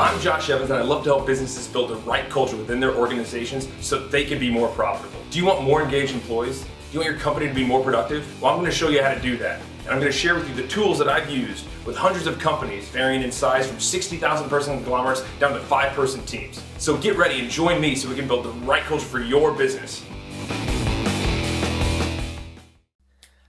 I'm Josh Evans, and I love to help businesses build the right culture within their organizations so they can be more profitable. Do you want more engaged employees? Do you want your company to be more productive? Well, I'm going to show you how to do that. And I'm going to share with you the tools that I've used with hundreds of companies varying in size from 60,000 person conglomerates down to 5-person teams. So get ready and join me so we can build the right culture for your business.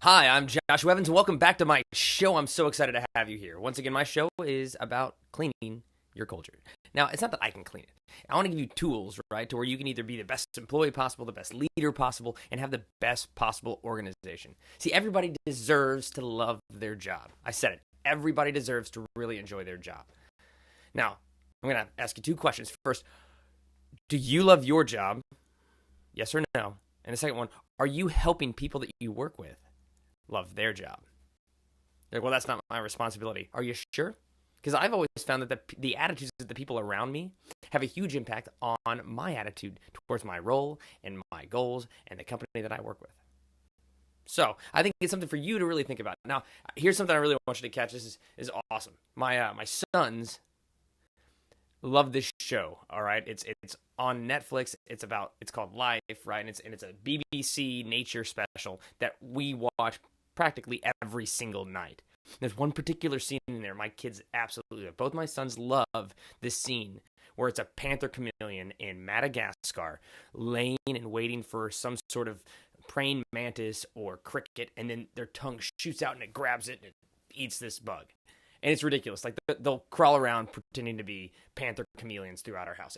Hi, I'm Josh Evans, and welcome back to my show. I'm so excited to have you here. Once again, my show is about cleaning your culture. Now, it's not that I can clean it. I want to give you tools, right, to where you can either be the best employee possible, the best leader possible, and have the best possible organization. See, everybody deserves to love their job. I said it. Everybody deserves to really enjoy their job. Now, I'm going to ask you 2 questions. First, do you love your job? Yes or no? And the second one, are you helping people that you work with love their job? Like, well, that's not my responsibility. Are you sure? Because I've always found that the attitudes of the people around me have a huge impact on my attitude towards my role and my goals and the company that I work with. So I think it's something for you to really think about. Now, here's something I really want you to catch. This is awesome. My sons love this show. All right, it's on Netflix. It's called Life, right? And it's a BBC nature special that we watch practically every single night. There's one particular scene in there my kids absolutely love. Both my sons love this scene where it's a panther chameleon in Madagascar laying and waiting for some sort of praying mantis or cricket, and then their tongue shoots out and it grabs it and it eats this bug. And it's ridiculous. Like, they'll crawl around pretending to be panther chameleons throughout our house.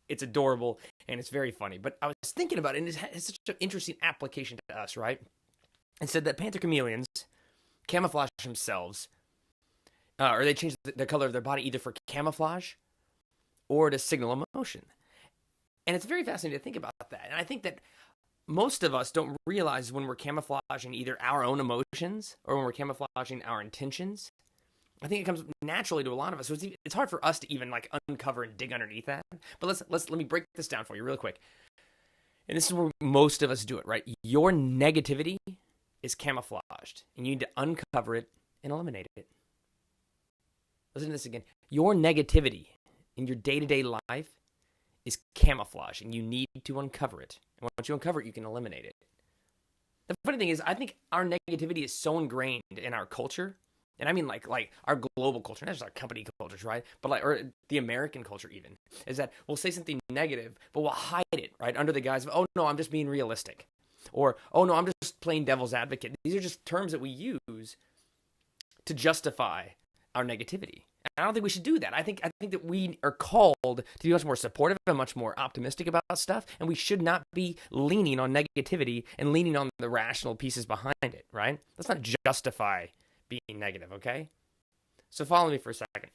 It's adorable and it's very funny. But I was thinking about it, and it's such an interesting application to us, right? It said that panther chameleons camouflage themselves, or they change the color of their body either for camouflage or to signal emotion. And it's very fascinating to think about that. And I think that most of us don't realize when we're camouflaging either our own emotions or when we're camouflaging our intentions. I think it comes naturally to a lot of us. So it's hard for us to even like uncover and dig underneath that. But let me break this down for you real quick. And this is where most of us do it, right? Your negativity is camouflaged, and you need to uncover it and eliminate it. Listen to this again. Your negativity in your day-to-day life is camouflage, and you need to uncover it. And once you uncover it, you can eliminate it. The funny thing is, I think our negativity is so ingrained in our culture, and I mean like our global culture, not just our company cultures, right? But or the American culture even, is that we'll say something negative, but we'll hide it, right, under the guise of, oh no, I'm just being realistic. Or, oh no, I'm just playing devil's advocate. These are just terms that we use to justify our negativity. And I don't think we should do that. I think that we are called to be much more supportive and much more optimistic about stuff, and we should not be leaning on negativity and leaning on the rational pieces behind it, right? Let's not justify being negative, okay? So follow me for a second.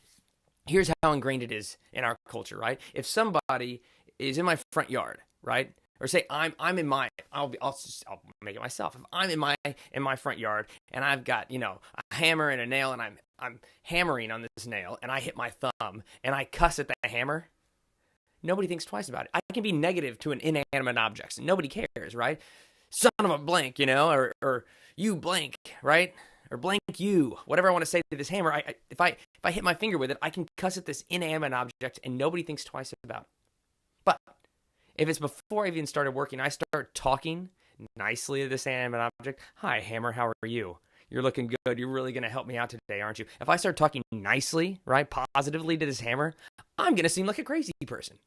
Here's how ingrained it is in our culture, right? If somebody is in my front yard, right? Or say I'm in my, I'll make it myself. If I'm in my front yard and I've got, a hammer and a nail, and I'm hammering on this nail and I hit my thumb and I cuss at the hammer, nobody thinks twice about it. I can be negative to an inanimate object and nobody cares, right? Son of a blank, or you blank, right? Or blank you, whatever I want to say to this hammer. If I hit my finger with it, I can cuss at this inanimate object and nobody thinks twice about it. But if it's before I even started working, I start talking nicely to this inanimate object. Hi, hammer, how are you? You're looking good. You're really going to help me out today, aren't you? If I start talking nicely, right, positively to this hammer, I'm going to seem like a crazy person.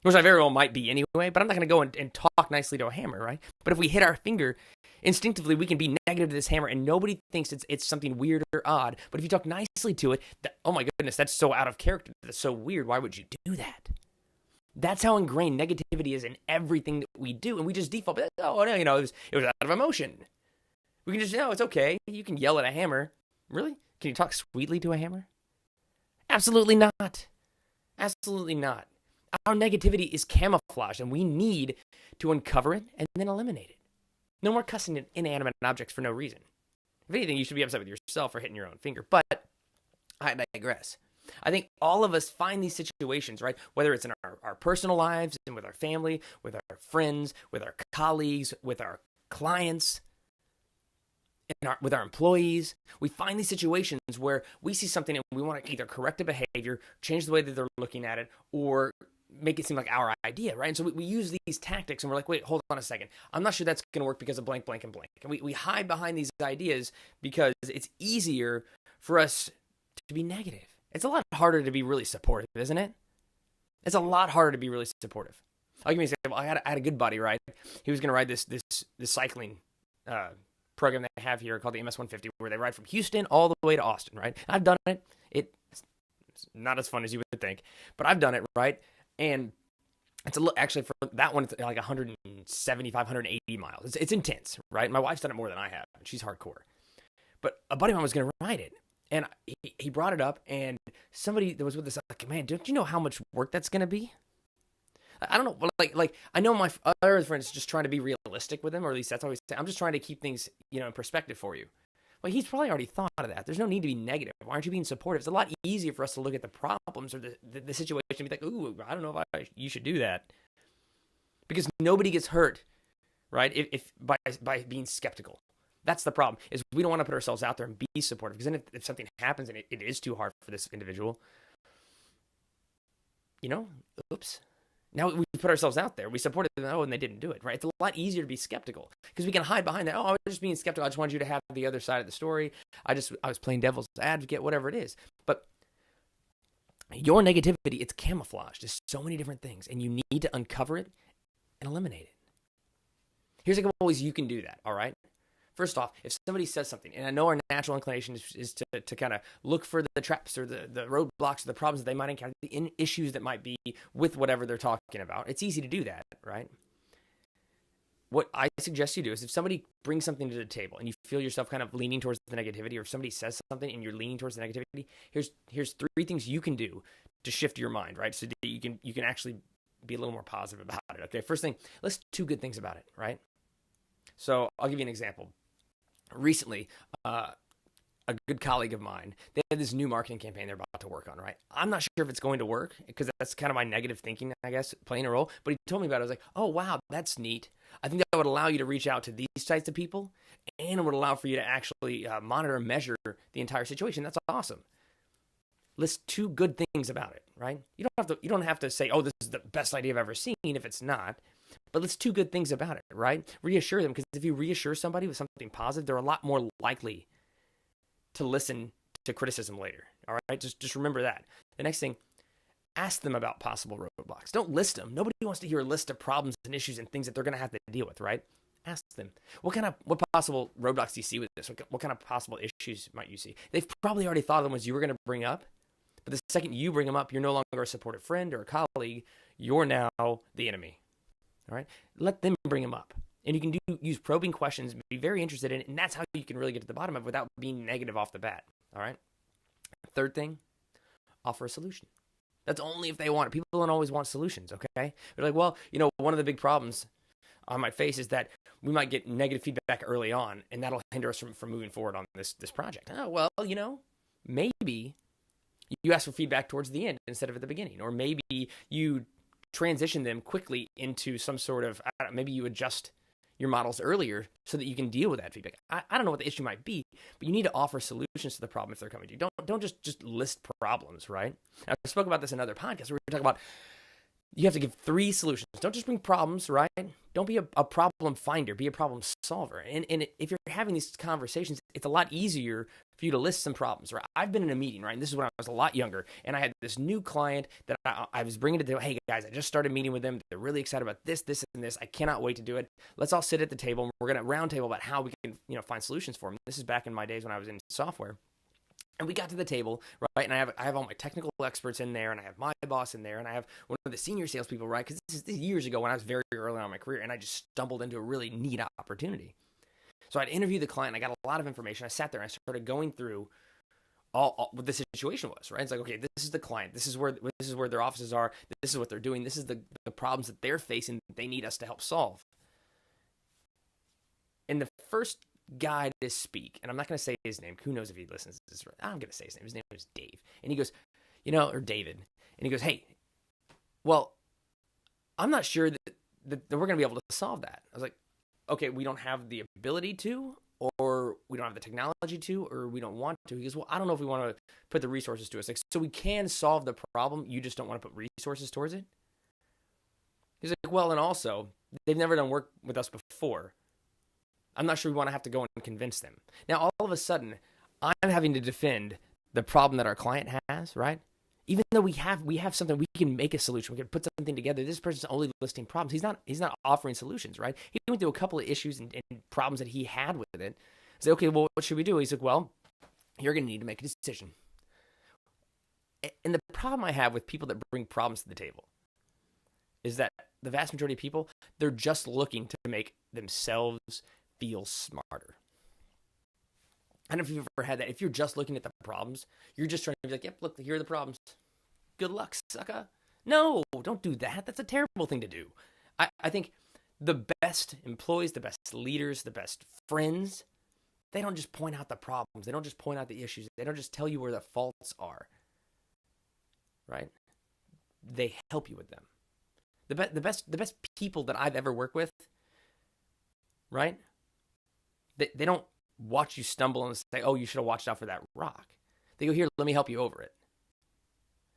Which I very well might be anyway, but I'm not going to go and talk nicely to a hammer, right? But if we hit our finger, instinctively we can be negative to this hammer and nobody thinks it's something weird or odd. But if you talk nicely to it, oh my goodness, that's so out of character. That's so weird. Why would you do that? That's how ingrained negativity is in everything that we do. And we just default, oh, no, it was out of emotion. We can just, it's okay. You can yell at a hammer. Really? Can you talk sweetly to a hammer? Absolutely not. Absolutely not. Our negativity is camouflage, and we need to uncover it and then eliminate it. No more cussing at inanimate objects for no reason. If anything, you should be upset with yourself for hitting your own finger. But I digress. I think all of us find these situations, right? Whether it's in our personal lives and with our family, with our friends, with our colleagues, with our clients. with our employees. We find these situations where we see something and we want to either correct a behavior, change the way that they're looking at it, or make it seem like our idea, right? And so we use these tactics and we're like, wait, hold on a second. I'm not sure that's going to work because of blank, blank, and blank. And we hide behind these ideas because it's easier for us to be negative. It's a lot harder to be really supportive, isn't it? It's a lot harder to be really supportive. I'll give you an example. I had a good buddy, right? He was going to ride this cycling program they have here called the MS-150, where they ride from Houston all the way to Austin, right? I've done it. It's not as fun as you would think, but I've done it, right? And it's actually for that one, it's like 175, 180 miles. It's intense, right? My wife's done it more than I have. She's hardcore. But a buddy of mine was going to ride it. And he brought it up, and somebody that was with us, like, man, don't you know how much work that's going to be? I don't know. Like I know my other friends just trying to be realistic with him, or at least that's always. I'm just trying to keep things, in perspective for you. Well, he's probably already thought of that. There's no need to be negative. Why aren't you being supportive? It's a lot easier for us to look at the problems or the situation and be like, ooh, I don't know if you should do that, because nobody gets hurt, right? If by being skeptical. That's the problem, is we don't want to put ourselves out there and be supportive, because then if something happens and it is too hard for this individual, oops. Now we put ourselves out there. We supported them, and they didn't do it, right? It's a lot easier to be skeptical because we can hide behind that. Oh, I was just being skeptical. I just wanted you to have the other side of the story. I was playing devil's advocate, whatever it is. But your negativity, it's camouflaged. There's so many different things, and you need to uncover it and eliminate it. Here's a couple ways you can do that, all right? First off, if somebody says something, and I know our natural inclination is to kind of look for the traps or the roadblocks or the problems that they might encounter, the issues that might be with whatever they're talking about. It's easy to do that, right? What I suggest you do is, if somebody brings something to the table and you feel yourself kind of leaning towards the negativity, or if somebody says something and you're leaning towards the negativity, here's 3 things you can do to shift your mind, right? So that you can actually be a little more positive about it. Okay, first thing, let's do 2 good things about it, right? So I'll give you an example. Recently, a good colleague of mine, they had this new marketing campaign they're about to work on, right? I'm not sure if it's going to work, because that's kind of my negative thinking, I guess, playing a role. But he told me about it. I was like, oh, wow, that's neat. I think that would allow you to reach out to these types of people, and it would allow for you to actually monitor and measure the entire situation. That's awesome. List 2 good things about it, right? You don't have to say, oh, this is the best idea I've ever seen, if it's not. But let's 2 good things about it, right? Reassure them, because if you reassure somebody with something positive, they're a lot more likely to listen to criticism later, all right? Just remember that. The next thing, ask them about possible roadblocks. Don't list them. Nobody wants to hear a list of problems and issues and things that they're going to have to deal with, right? Ask them, what possible roadblocks do you see with this? What kind of possible issues might you see? They've probably already thought of the ones you were going to bring up, but the second you bring them up, you're no longer a supportive friend or a colleague. You're now the enemy. All right, let them bring them up, and you can use probing questions, be very interested in it, and that's how you can really get to the bottom of it without being negative off the bat. All right. 3rd thing, offer a solution. That's only if they want it. People don't always want solutions. Okay, they're like, well, one of the big problems I might face is that we might get negative feedback early on, and that'll hinder us from moving forward on this project. Oh, well, maybe you ask for feedback towards the end instead of at the beginning, or maybe you transition them quickly into some sort of, maybe you adjust your models earlier so that you can deal with that feedback. I don't know what the issue might be, but you need to offer solutions to the problem if they're coming to you. Don't just list problems, right? I spoke about this in another podcast where we were talking about you have to give 3 solutions. Don't just bring problems, right? Don't be a problem finder. Be a problem solver. And if you're having these conversations, it's a lot easier for you to list some problems, right? I've been in a meeting, right? And this is when I was a lot younger. And I had this new client that I was bringing to the, hey, guys, I just started meeting with them. They're really excited about this, and this. I cannot wait to do it. Let's all sit at the table. And we're going to round table about how we can, find solutions for them. This is back in my days when I was in software. And we got to the table, right? And I have all my technical experts in there, and I have my boss in there, and I have one of the senior salespeople, right? Because this is years ago when I was very early on in my career, and I just stumbled into a really neat opportunity. So I'd interviewed the client. I got a lot of information. I sat there and I started going through all what the situation was, right? It's like, okay, this is the client. This is where their offices are. This is what they're doing. This is the problems that they're facing that they need us to help solve. And the first guy to speak, and I'm not going to say his name. Who knows if he listens to this? I'm going to say his name. His name was Dave. And he goes, or David. And he goes, hey, well, I'm not sure that we're going to be able to solve that. I was like, okay, we don't have the ability to, or we don't have the technology to, or we don't want to. He goes, well, I don't know if we want to put the resources to it. Like, so we can solve the problem, you just don't want to put resources towards it? He's like, well, and also, they've never done work with us before. I'm not sure we want to have to go and convince them. Now, all of a sudden, I'm having to defend the problem that our client has, right? Even though we have something, we can make a solution. We can put something together. This person's only listing problems. He's not offering solutions, right? He went through a couple of issues and problems that he had with it. Say, okay, well, what should we do? He's like, well, you're going to need to make a decision. And the problem I have with people that bring problems to the table is that the vast majority of people, they're just looking to make themselves feel smarter. I don't know if you've ever had that. If you're just looking at the problems, you're just trying to be like, yep, look, here are the problems. Good luck, sucker. No, don't do that. That's a terrible thing to do. I think the best employees, the best leaders, the best friends, they don't just point out the problems. They don't just point out the issues. They don't just tell you where the faults are, right? They help you with them. The best people that I've ever worked with, right? They don't watch you stumble and say, oh, you should have watched out for that rock. They go, here, let me help you over it.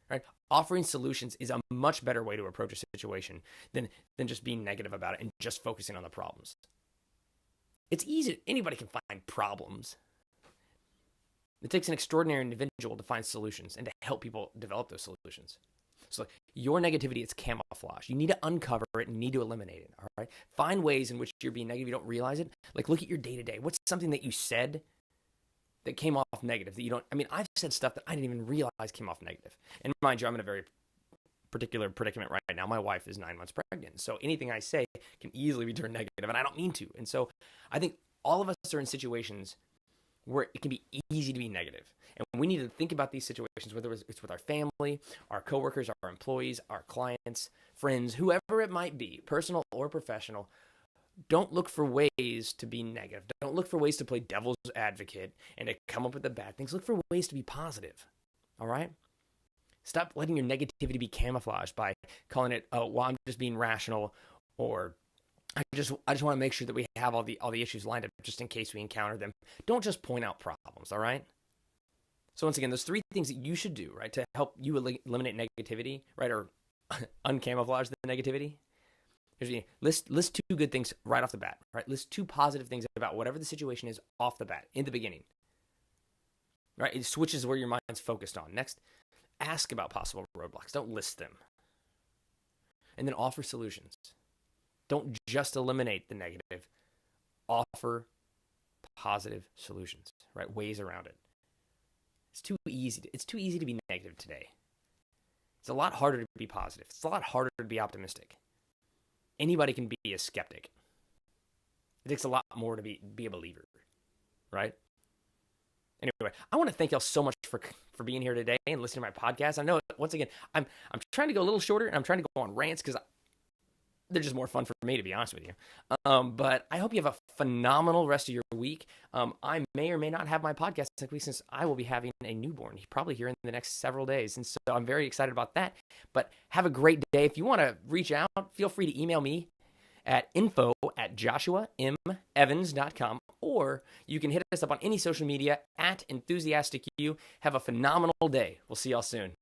Right? Offering solutions is a much better way to approach a situation than just being negative about it and just focusing on the problems. It's easy. Anybody can find problems. It takes an extraordinary individual to find solutions and to help people develop those solutions. So your negativity is camouflage. You need to uncover it and you need to eliminate it. All right. Find ways in which you're being negative. You don't realize it. Like, look at your day to day. What's something that you said that came off negative that you don't? I mean, I've said stuff that I didn't even realize came off negative. And mind you, I'm in a very particular predicament right now. My wife is 9 months pregnant. So anything I say can easily be turned negative, and I don't mean to. And so I think all of us are in situations where it can be easy to be negative. And we need to think about these situations, whether it's with our family, our coworkers, our employees, our clients, friends, whoever it might be, personal or professional. Don't look for ways to be negative. Don't look for ways to play devil's advocate and to come up with the bad things. Look for ways to be positive. All right? Stop letting your negativity be camouflaged by calling it, oh, well, I'm just being rational, or I just want to make sure that we have all the issues lined up just in case we encounter them. Don't just point out problems, all right? So once again, there's 3 things that you should do, right, to help you eliminate negativity, right, or uncamouflage the negativity. List 2 good things right off the bat, right? List 2 positive things about whatever the situation is off the bat, in the beginning, right? It switches where your mind's focused on. Next, ask about possible roadblocks. Don't list them. And then offer solutions. Don't just eliminate the negative. Offer positive solutions, right? Ways around it. It's too easy to be negative today. It's a lot harder to be positive. It's a lot harder to be optimistic. Anybody can be a skeptic. It takes a lot more to be a believer, right? Anyway, I want to thank y'all so much for being here today and listening to my podcast. I know, once again, I'm trying to go a little shorter, and I'm trying to go on rants because they're just more fun for me, to be honest with you. But I hope you have a phenomenal rest of your week. I may or may not have my podcast next week since I will be having a newborn, probably here in the next several days. And so I'm very excited about that. But have a great day. If you want to reach out, feel free to email me at info@joshuaemevans.com, or you can hit us up on any social media at EnthusiasticU. Have a phenomenal day. We'll see y'all soon.